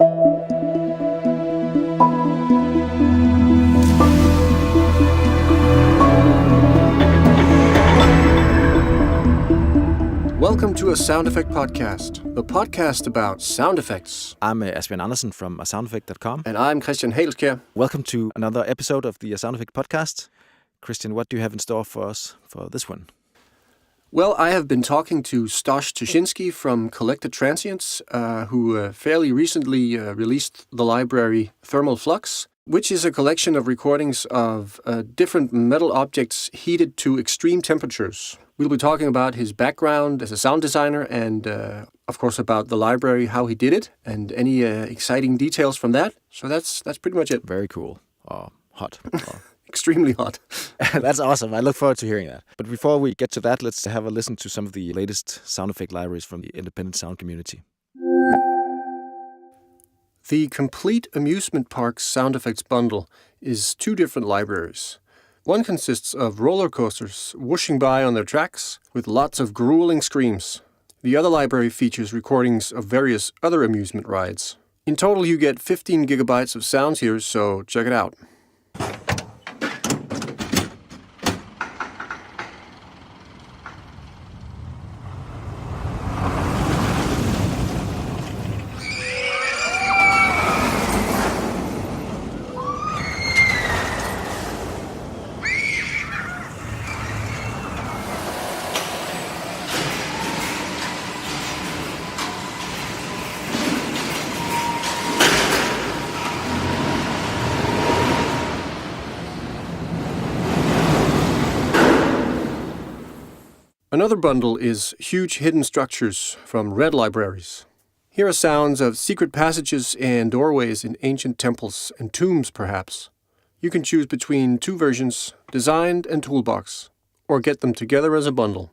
Welcome to a sound effect podcast, the podcast about sound effects. I'm Asbjoern Andersen from soundeffect.com. And I'm Christian Hagelskjaer. Welcome to another episode of the Sound Effect podcast. Christian, what do you have in store for us for this one? Well, I have been talking to Stosh Tuszynski from Collected Transients, who fairly recently released the library Thermal Flux, which is a collection of recordings of different metal objects heated to extreme temperatures. We'll be talking about his background as a sound designer and, of course, about the library, how he did it, and any exciting details from that. So that's pretty much it. Very cool. Hot. Extremely hot. That's awesome. I look forward to hearing that. But before we get to that, let's have a listen to some of the latest sound effect libraries from the independent sound community. The complete Amusement Park sound effects bundle is two different libraries. One consists of roller coasters whooshing by on their tracks with lots of grueling screams. The other library features recordings of various other amusement rides. In total, you get 15 gigabytes of sounds here, so check it out. Another bundle is huge hidden structures from red libraries. Here are sounds of secret passages and doorways in ancient temples and tombs, perhaps. You can choose between two versions, Designed and Toolbox, or get them together as a bundle.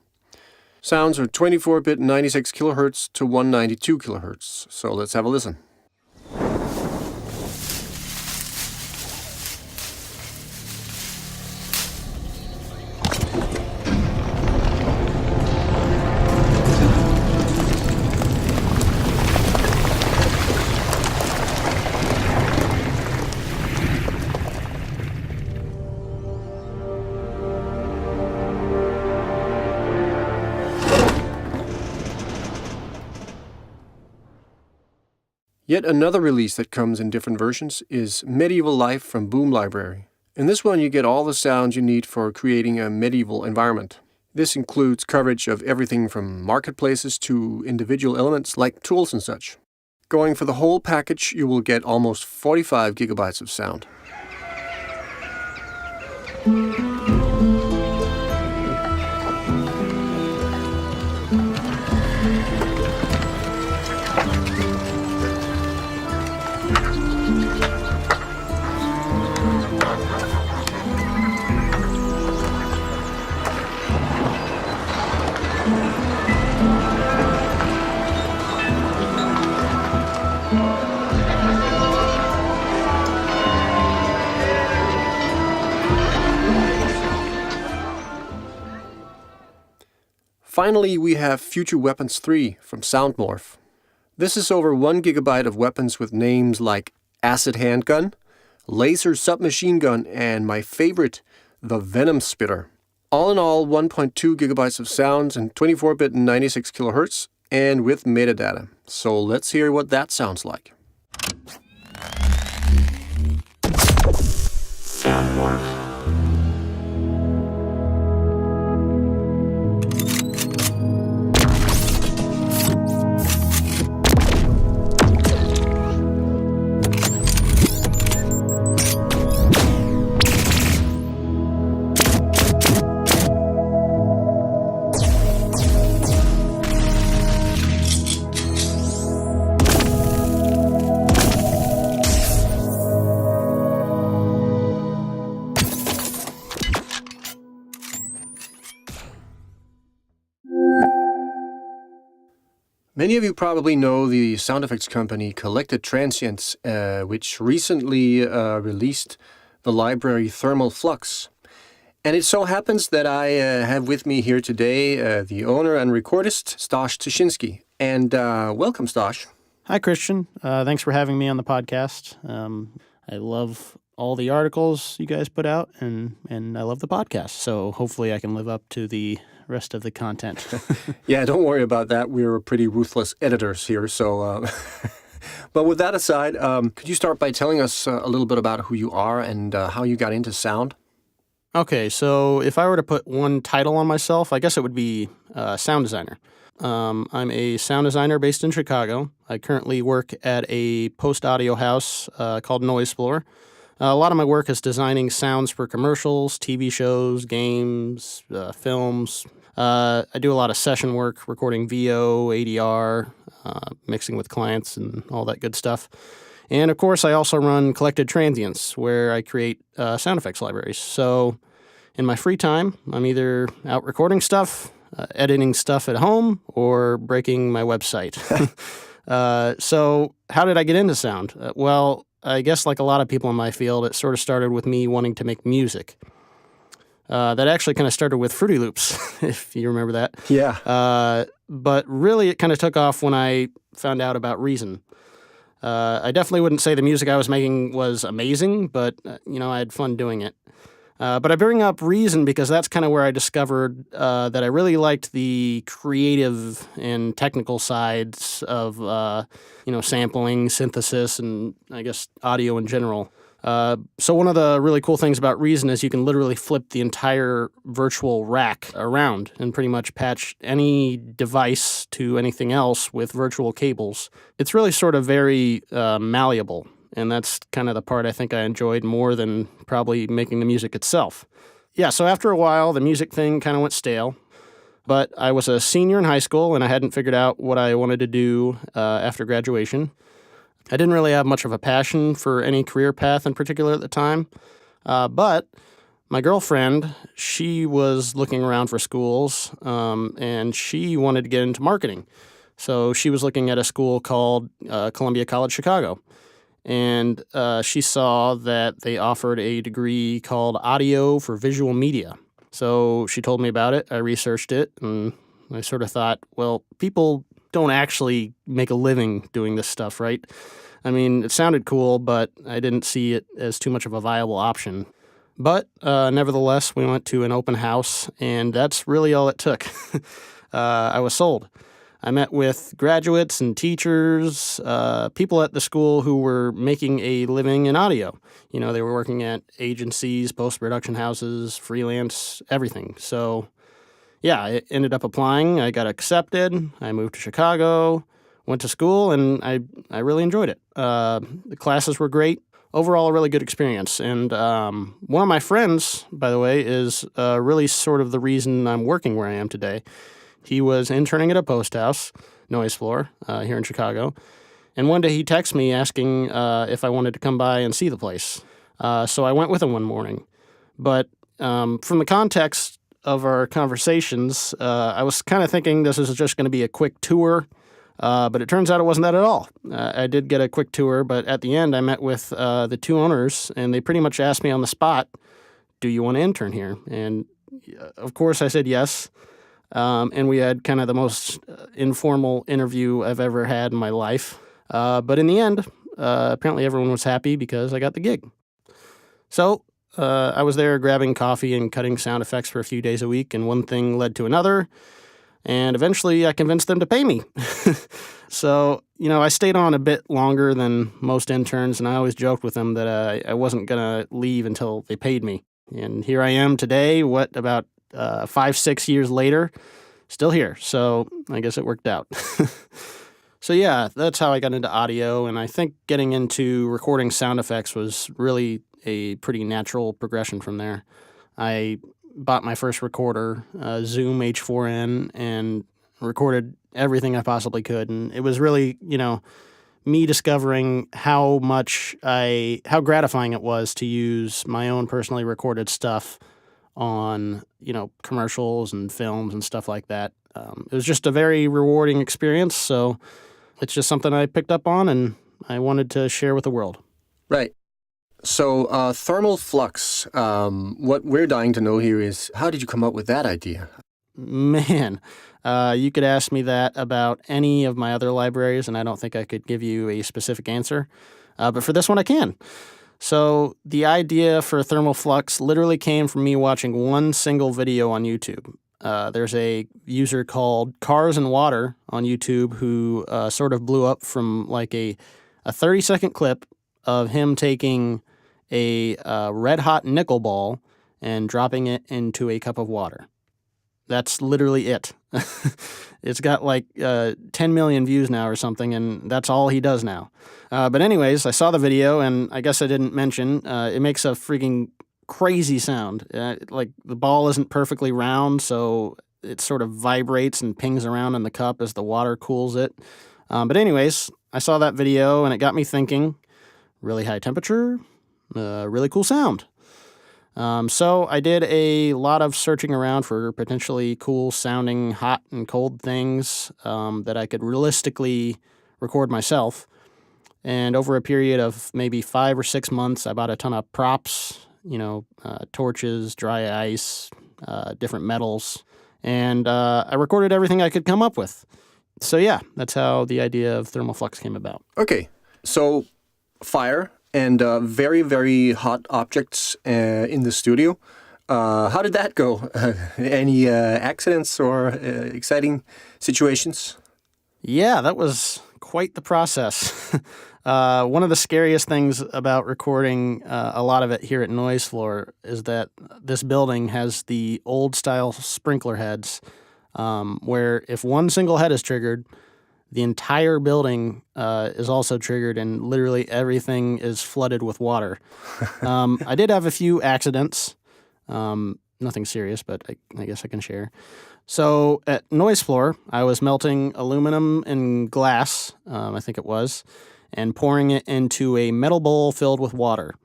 Sounds are 24-bit 96 kHz to 192 kHz, so let's have a listen. Yet another release that comes in different versions is Medieval Life from Boom Library. In this one you get all the sounds you need for creating a medieval environment. This includes coverage of everything from marketplaces to individual elements like tools and such. Going for the whole package, you will get almost 45 gigabytes of sound. Finally, we have Future Weapons 3 from Soundmorph. This is over 1 gigabyte of weapons with names like Acid Handgun, Laser Submachine Gun, and my favorite, the Venom Spitter. All in all, 1.2 gigabytes of sounds and 24-bit 96 kHz, and with metadata. So let's hear what that sounds like. Soundmorph. Many of you probably know the sound effects company Collected Transients, which recently released the library Thermal Flux. And it so happens that I have with me here today the owner and recordist, Stosh Tuszynski. And welcome, Stosh. Hi, Christian. Thanks for having me on the podcast. I love all the articles you guys put out, and I love the podcast. So hopefully I can live up to the rest of the content. Yeah, don't worry about that. We're pretty ruthless editors here. So, but with that aside, could you start by telling us a little bit about who you are and how you got into sound? Okay, so if I were to put one title on myself, I guess it would be sound designer. I'm a sound designer based in Chicago. I currently work at a post-audio house called Noisefloor. A lot of my work is designing sounds for commercials, TV shows, games, films. I do a lot of session work, recording VO, ADR, mixing with clients, and all that good stuff. And of course, I also run Collected Transients, where I create sound effects libraries. So in my free time, I'm either out recording stuff, editing stuff at home, or breaking my website. So how did I get into sound? Well, I guess like a lot of people in my field, it sort of started with me wanting to make music. That actually kind of started with Fruity Loops, if you remember that. Yeah. But really, it kind of took off when I found out about Reason. I definitely wouldn't say the music I was making was amazing, but, I had fun doing it. But I bring up Reason because that's kind of where I discovered that I really liked the creative and technical sides of, sampling, synthesis, and I guess audio in general. So one of the really cool things about Reason is you can literally flip the entire virtual rack around and pretty much patch any device to anything else with virtual cables. It's really sort of very malleable, and that's kind of the part I think I enjoyed more than probably making the music itself. Yeah, so after a while, the music thing kind of went stale, but I was a senior in high school, and I hadn't figured out what I wanted to do after graduation. I didn't really have much of a passion for any career path in particular at the time, but my girlfriend, she was looking around for schools, and she wanted to get into marketing. So she was looking at a school called Columbia College Chicago, and she saw that they offered a degree called Audio for Visual Media. So she told me about it, I researched it, and I sort of thought, well, people don't actually make a living doing this stuff, right? I mean, it sounded cool, but I didn't see it as too much of a viable option. But nevertheless, we went to an open house, and that's really all it took. I was sold. I met with graduates and teachers, people at the school who were making a living in audio. They were working at agencies, post-production houses, freelance, everything. So yeah, I ended up applying. I got accepted. I moved to Chicago, went to school, and I really enjoyed it. The classes were great. Overall, a really good experience. And one of my friends, by the way, is really sort of the reason I'm working where I am today. He was interning at a post house, Noisefloor, here in Chicago. And one day he texted me asking if I wanted to come by and see the place. So I went with him one morning. But from the context of our conversations, I was kind of thinking this is just going to be a quick tour, but it turns out it wasn't that at all. I did get a quick tour, but at the end I met with the two owners, and they pretty much asked me on the spot, do you want to intern here? And of course I said yes, and we had kind of the most informal interview I've ever had in my life. But in the end, apparently everyone was happy because I got the gig. So I was there grabbing coffee and cutting sound effects for a few days a week, and one thing led to another, and eventually I convinced them to pay me. So, I stayed on a bit longer than most interns, and I always joked with them that I wasn't going to leave until they paid me. And here I am today, about 5-6 years later, still here. So I guess it worked out. So yeah, that's how I got into audio, and I think getting into recording sound effects was really a pretty natural progression from there. I bought my first recorder, Zoom H4n, and recorded everything I possibly could. And it was really, me discovering how gratifying it was to use my own personally recorded stuff on, commercials and films and stuff like that. It was just a very rewarding experience. So it's just something I picked up on and I wanted to share with the world. Right. So Thermal Flux, what we're dying to know here is, how did you come up with that idea? Man, you could ask me that about any of my other libraries, and I don't think I could give you a specific answer. But for this one, I can. So the idea for Thermal Flux literally came from me watching one single video on YouTube. There's a user called Cars and Water on YouTube who sort of blew up from like a 30-second clip of him taking a red-hot nickel ball and dropping it into a cup of water. That's literally it. It's got like 10 million views now or something, and that's all he does now. But anyways, I saw the video, and I guess I didn't mention, it makes a freaking crazy sound. Like the ball isn't perfectly round, so it sort of vibrates and pings around in the cup as the water cools it. But anyways, I saw that video, and it got me thinking, really high temperature, really cool sound. So I did a lot of searching around for potentially cool sounding hot and cold things that I could realistically record myself. And over a period of maybe 5 or 6 months, I bought a ton of props, torches, dry ice, different metals, and I recorded everything I could come up with. So yeah, that's how the idea of Thermal Flux came about. Okay, so fire and very, very hot objects in the studio. How did that go? Any accidents or exciting situations? Yeah, that was quite the process. One of the scariest things about recording a lot of it here at Noise Floor is that this building has the old-style sprinkler heads where if one single head is triggered, the entire building is also triggered, and literally everything is flooded with water. I did have a few accidents, nothing serious, but I guess I can share. So at Noise Floor, I was melting aluminum and glass, I think it was, and pouring it into a metal bowl filled with water.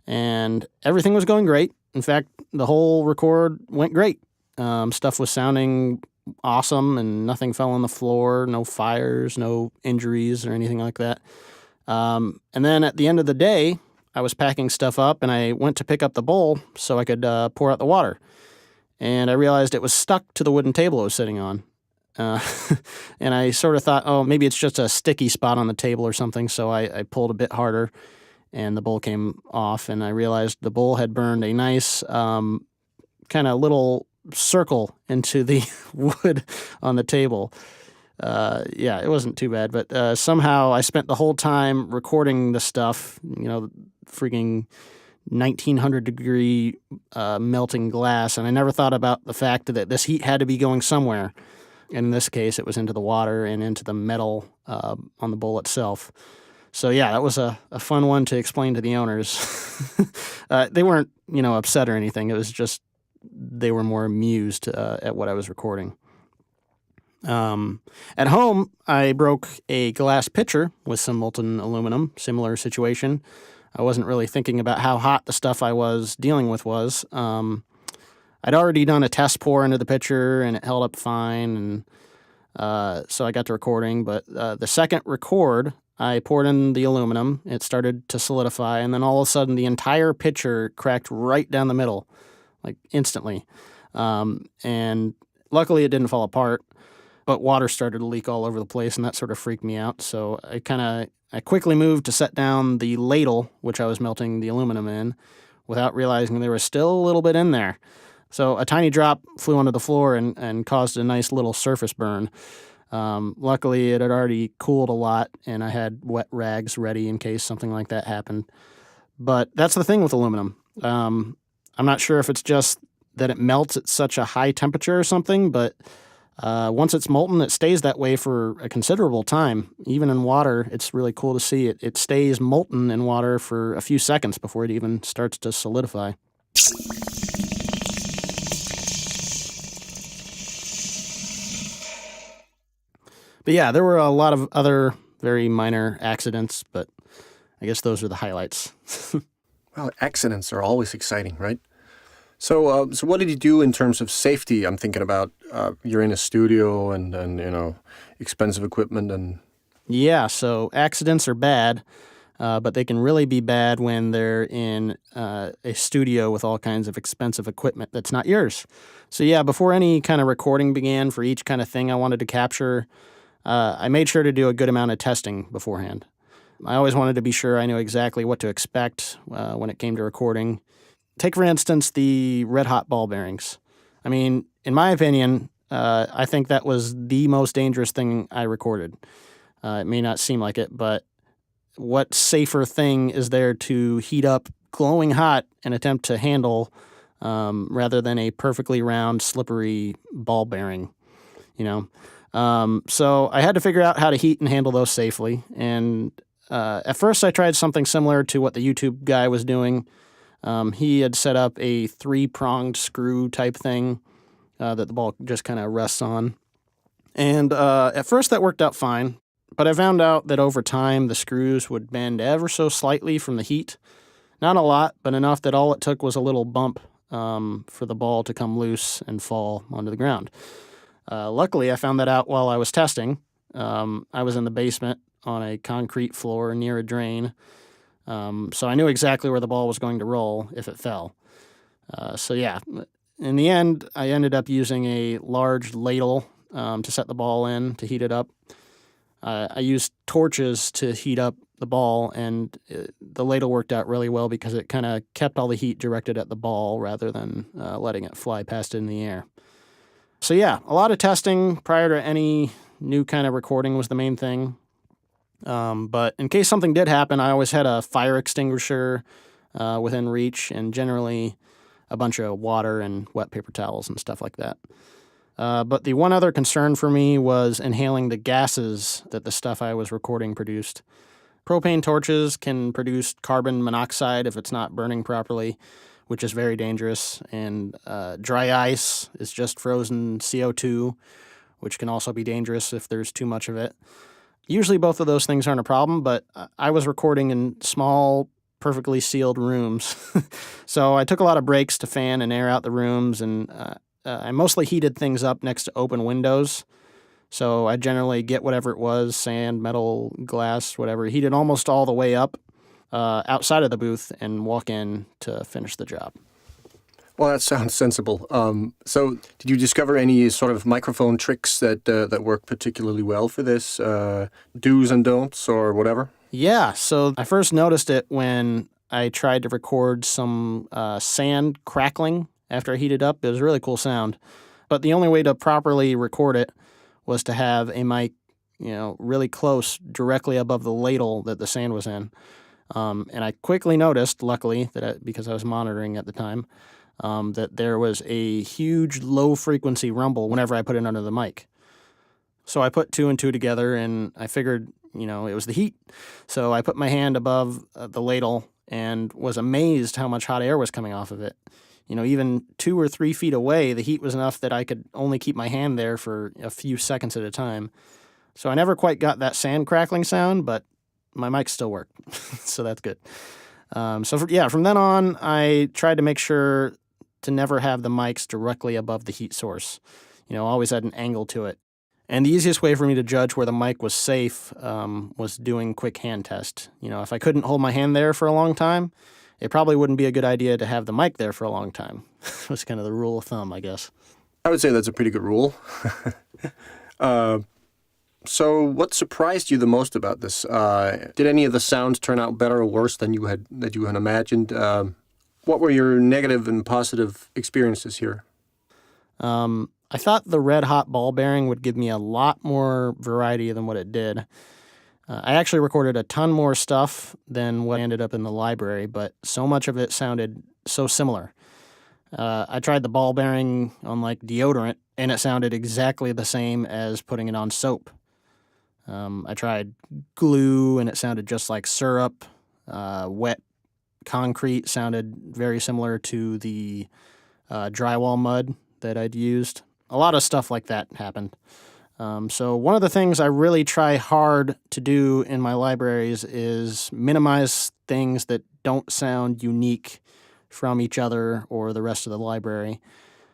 And everything was going great. In fact, the whole record went great. Stuff was sounding awesome, and nothing fell on the floor, no fires, no injuries or anything like that. And then at the end of the day, I was packing stuff up, and I went to pick up the bowl so I could pour out the water. And I realized it was stuck to the wooden table I was sitting on. And I sort of thought, oh, maybe it's just a sticky spot on the table or something, so I pulled a bit harder, and the bowl came off, and I realized the bowl had burned a nice kind of little circle into the wood on the table. Yeah, it wasn't too bad, but somehow I spent the whole time recording the stuff, freaking 1900 degree melting glass, and I never thought about the fact that this heat had to be going somewhere. In this case, it was into the water and into the metal on the bowl itself. So yeah, that was a fun one to explain to the owners. They weren't, upset or anything. It was just they were more amused at what I was recording. At home, I broke a glass pitcher with some molten aluminum, similar situation. I wasn't really thinking about how hot the stuff I was dealing with was. I'd already done a test pour into the pitcher, and it held up fine, and so I got to recording. But the second record, I poured in the aluminum. It started to solidify, and then all of a sudden, the entire pitcher cracked right down the middle, like instantly. And luckily, it didn't fall apart, but water started to leak all over the place, and that sort of freaked me out. So I quickly moved to set down the ladle, which I was melting the aluminum in, without realizing there was still a little bit in there. So a tiny drop flew onto the floor and caused a nice little surface burn. Luckily, it had already cooled a lot, and I had wet rags ready in case something like that happened. But that's the thing with aluminum. I'm not sure if it's just that it melts at such a high temperature or something, but once it's molten, it stays that way for a considerable time. Even in water, it's really cool to see it. It stays molten in water for a few seconds before it even starts to solidify. But yeah, there were a lot of other very minor accidents, but I guess those are the highlights. Well, accidents are always exciting, right? So what did you do in terms of safety? I'm thinking about you're in a studio and expensive equipment and... Yeah, so accidents are bad. but they can really be bad when they're in a studio with all kinds of expensive equipment that's not yours. So yeah, before any kind of recording began for each kind of thing I wanted to capture, I made sure to do a good amount of testing beforehand. I always wanted to be sure I knew exactly what to expect when it came to recording. Take, for instance, the red-hot ball bearings. I mean, in my opinion, I think that was the most dangerous thing I recorded. It may not seem like it, but what safer thing is there to heat up glowing hot and attempt to handle rather than a perfectly round, slippery ball bearing, you know? So I had to figure out how to heat and handle those safely. And at first I tried something similar to what the YouTube guy was doing. He had set up a 3-pronged screw type thing that the ball just kind of rests on. And at first that worked out fine, but I found out that over time the screws would bend ever so slightly from the heat. Not a lot, but enough that all it took was a little bump for the ball to come loose and fall onto the ground. Luckily, I found that out while I was testing. I was in the basement on a concrete floor near a drain, so I knew exactly where the ball was going to roll if it fell. So yeah, in the end, I ended up using a large ladle to set the ball in to heat it up. I used torches to heat up the ball, and the ladle worked out really well because it kind of kept all the heat directed at the ball rather than letting it fly past it in the air. So yeah, a lot of testing prior to any new kind of recording was the main thing. But in case something did happen, I always had a fire extinguisher within reach, and generally a bunch of water and wet paper towels and stuff like that. But the one other concern for me was inhaling the gases that the stuff I was recording produced. Propane torches can produce carbon monoxide if it's not burning properly, which is very dangerous. And dry ice is just frozen CO2, which can also be dangerous if there's too much of it. Usually both of those things aren't a problem, but I was recording in small, perfectly sealed rooms. So I took a lot of breaks to fan and air out the rooms, and I mostly heated things up next to open windows. So I generally get whatever it was, sand, metal, glass, whatever, heated almost all the way up outside of the booth and walk in to finish the job. Well, that sounds sensible. So did you discover any sort of microphone tricks that work particularly well for this? Do's and don'ts or whatever? Yeah, so I first noticed it when I tried to record some sand crackling after I heated up. It was a really cool sound. But the only way to properly record it was to have a mic, really close, directly above the ladle that the sand was in. And I quickly noticed, luckily, because I was monitoring at the time, that there was a huge low-frequency rumble whenever I put it under the mic. So I put 2 and 2 together, and I figured, it was the heat. So I put my hand above the ladle and was amazed how much hot air was coming off of it. Even 2 or 3 feet away, the heat was enough that I could only keep my hand there for a few seconds at a time. So I never quite got that sand crackling sound, but my mic still worked. So that's good. From then on, I tried to make sure to never have the mics directly above the heat source. Always had an angle to it. And the easiest way for me to judge where the mic was safe was doing quick hand test. If I couldn't hold my hand there for a long time, it probably wouldn't be a good idea to have the mic there for a long time. That's kind of the rule of thumb, I guess. I would say that's a pretty good rule. So what surprised you the most about this? Did any of the sounds turn out better or worse than you had imagined? What were your negative and positive experiences here? I thought the red-hot ball bearing would give me a lot more variety than what it did. I actually recorded a ton more stuff than what ended up in the library, but so much of it sounded so similar. I tried the ball bearing on deodorant, and it sounded exactly the same as putting it on soap. I tried glue, and it sounded just like syrup. Wet concrete sounded very similar to the drywall mud that I'd used. A lot of stuff like that happened. So one of the things I really try hard to do in my libraries is minimize things that don't sound unique from each other or the rest of the library.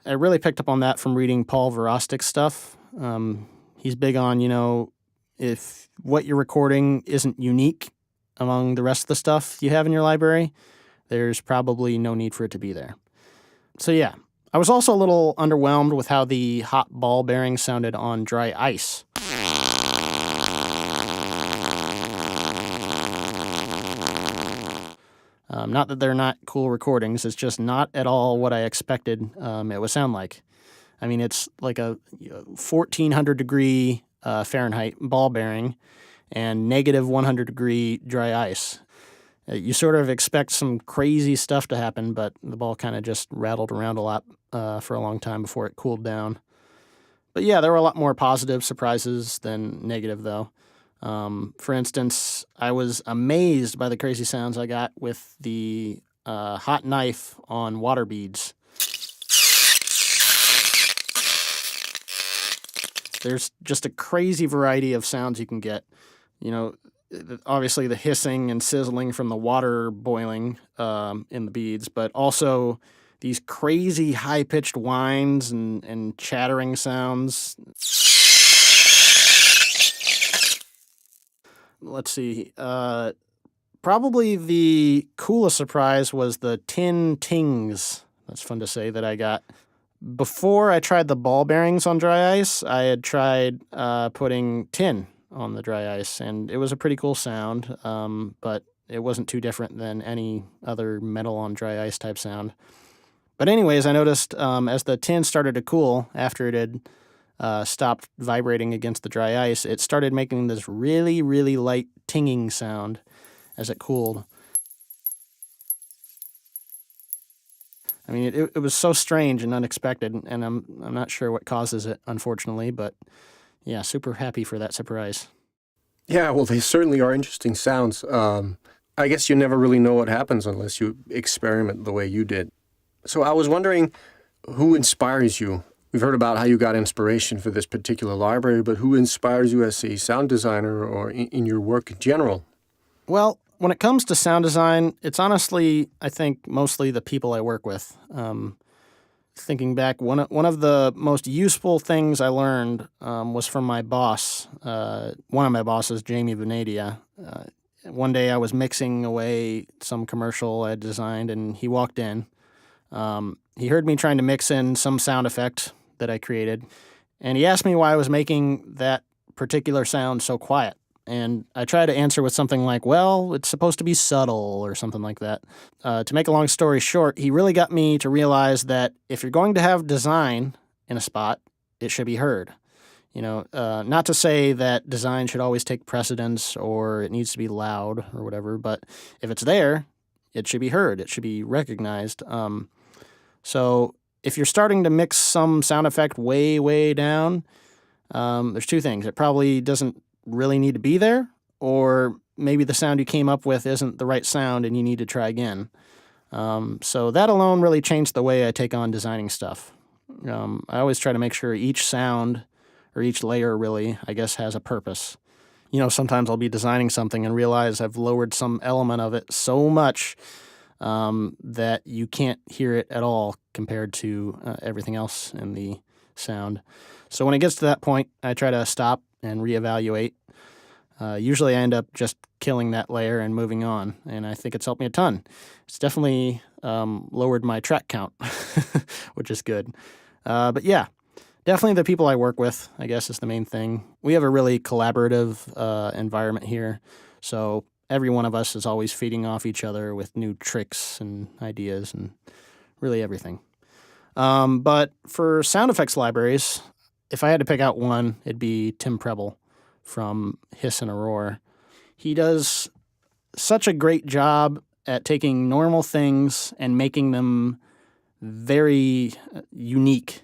I really picked up on that from reading Paul Verostik's stuff. He's big on, if what you're recording isn't unique, among the rest of the stuff you have in your library, there's probably no need for it to be there. So yeah, I was also a little underwhelmed with how the hot ball bearing sounded on dry ice. Not that they're not cool recordings, it's just not at all what I expected it would sound like. I mean, it's like a 1400 degree Fahrenheit ball bearing and negative 100 degree dry ice. You sort of expect some crazy stuff to happen, but the ball kind of just rattled around a lot for a long time before it cooled down. But yeah, there were a lot more positive surprises than negative, though. For instance, I was amazed by the crazy sounds I got with the hot knife on water beads. There's just a crazy variety of sounds you can get. You know, obviously the hissing and sizzling from the water boiling in the beads, but also these crazy high-pitched whines and chattering sounds. Let's see. Probably the coolest surprise was the tin tings. That's fun to say that I got. Before I tried the ball bearings on dry ice, I had tried putting tin on the dry ice, and it was a pretty cool sound, but it wasn't too different than any other metal on dry ice type sound. But anyways, I noticed as the tin started to cool, after it had stopped vibrating against the dry ice, it started making this really, really light tinging sound as it cooled. I mean, it was so strange and unexpected, and I'm not sure what causes it, unfortunately, but yeah, super happy for that surprise. Yeah, well, they certainly are interesting sounds. I guess you never really know what happens unless you experiment the way you did. So I was wondering, who inspires you? We've heard about how you got inspiration for this particular library, but who inspires you as a sound designer or in your work in general? Well, when it comes to sound design, it's honestly, I think, mostly the people I work with. Thinking back, one of the most useful things I learned was from my boss, one of my bosses, Jamie Venadia. One day I was mixing away some commercial I had designed, and he walked in. He heard me trying to mix in some sound effect that I created, and he asked me why I was making that particular sound so quiet. And I tried to answer with something like, well, it's supposed to be subtle or something like that. To make a long story short, he really got me to realize that if you're going to have design in a spot, it should be heard. You know, not to say that design should always take precedence or it needs to be loud or whatever, but if it's there, it should be heard. It should be recognized. So if you're starting to mix some sound effect way, way down, there's two things. It probably doesn't really need to be there, or maybe the sound you came up with isn't the right sound and you need to try again. So that alone really changed the way I take on designing stuff. I always try to make sure each sound, or each layer really, I guess, has a purpose. You know, sometimes I'll be designing something and realize I've lowered some element of it so much that you can't hear it at all compared to everything else in the sound. So when it gets to that point, I try to stop and reevaluate. Usually I end up just killing that layer and moving on, and I think it's helped me a ton. It's definitely lowered my track count, which is good. But yeah, definitely the people I work with, I guess, is the main thing. We have a really collaborative environment here, so every one of us is always feeding off each other with new tricks and ideas and really everything. But for sound effects libraries, if I had to pick out one, it'd be Tim Preble from Hiss and a Roar. He does such a great job at taking normal things and making them very unique.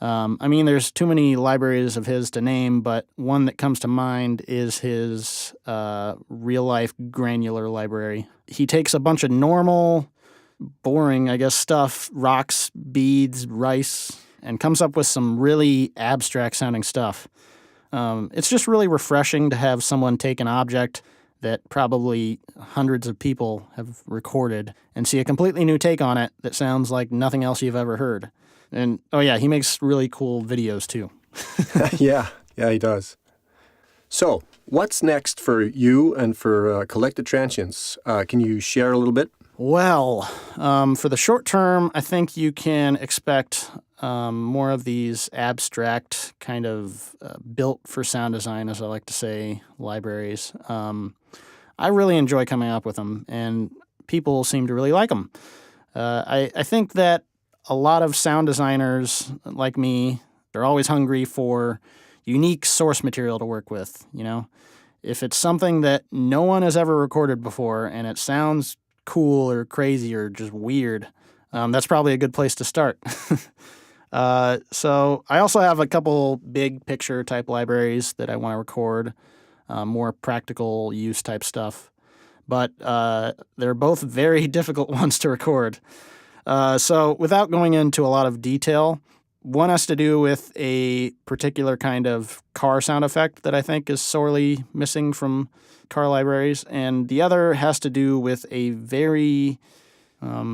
I mean, there's too many libraries of his to name, but one that comes to mind is his real-life granular library. He takes a bunch of normal, boring, I guess, stuff, rocks, beads, rice, and comes up with some really abstract-sounding stuff. It's just really refreshing to have someone take an object that probably hundreds of people have recorded and see a completely new take on it that sounds like nothing else you've ever heard. And, oh yeah, he makes really cool videos too. Yeah, he does. So, what's next for you and for Collected Transients? Can you share a little bit? Well, for the short term, I think you can expect more of these abstract kind of built for sound design, as I like to say, libraries. I really enjoy coming up with them, and people seem to really like them. I think that a lot of sound designers like me, they're always hungry for unique source material to work with, you know? If it's something that no one has ever recorded before and it sounds cool or crazy or just weird, that's probably a good place to start. So I also have a couple big picture type libraries that I want to record, more practical use type stuff. But they're both very difficult ones to record. So without going into a lot of detail, one has to do with a particular kind of car sound effect that I think is sorely missing from car libraries, and the other has to do with a very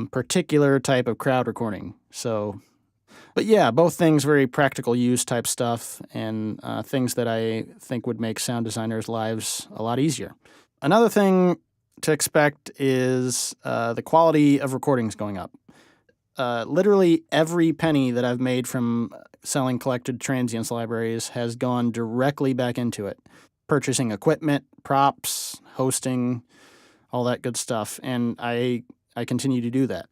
particular type of crowd recording. But yeah, both things very practical use type stuff, and things that I think would make sound designers' lives a lot easier. Another thing to expect is the quality of recordings going up. Literally every penny that I've made from selling Collected Transients libraries has gone directly back into it. Purchasing equipment, props, hosting, all that good stuff. And I continue to do that.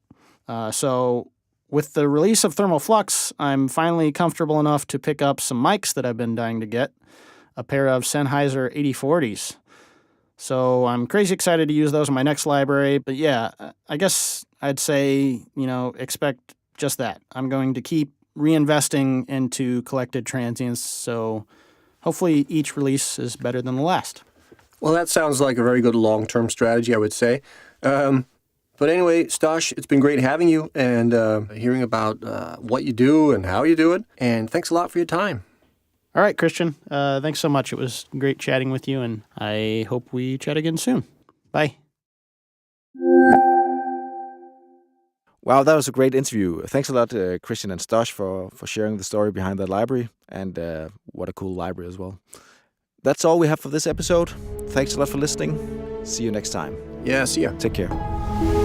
So with the release of Thermal Flux, I'm finally comfortable enough to pick up some mics that I've been dying to get, a pair of Sennheiser 8040s. So I'm crazy excited to use those in my next library. But yeah, I guess I'd say, expect just that. I'm going to keep reinvesting into Collected Transients, so hopefully each release is better than the last. Well, that sounds like a very good long-term strategy, I would say. But anyway, Stosh, it's been great having you and hearing about what you do and how you do it. And thanks a lot for your time. All right, Christian. Thanks so much. It was great chatting with you, and I hope we chat again soon. Bye. Wow, that was a great interview. Thanks a lot, Christian and Stosh, for sharing the story behind that library, and what a cool library as well. That's all we have for this episode. Thanks a lot for listening. See you next time. Yeah, see ya. Take care.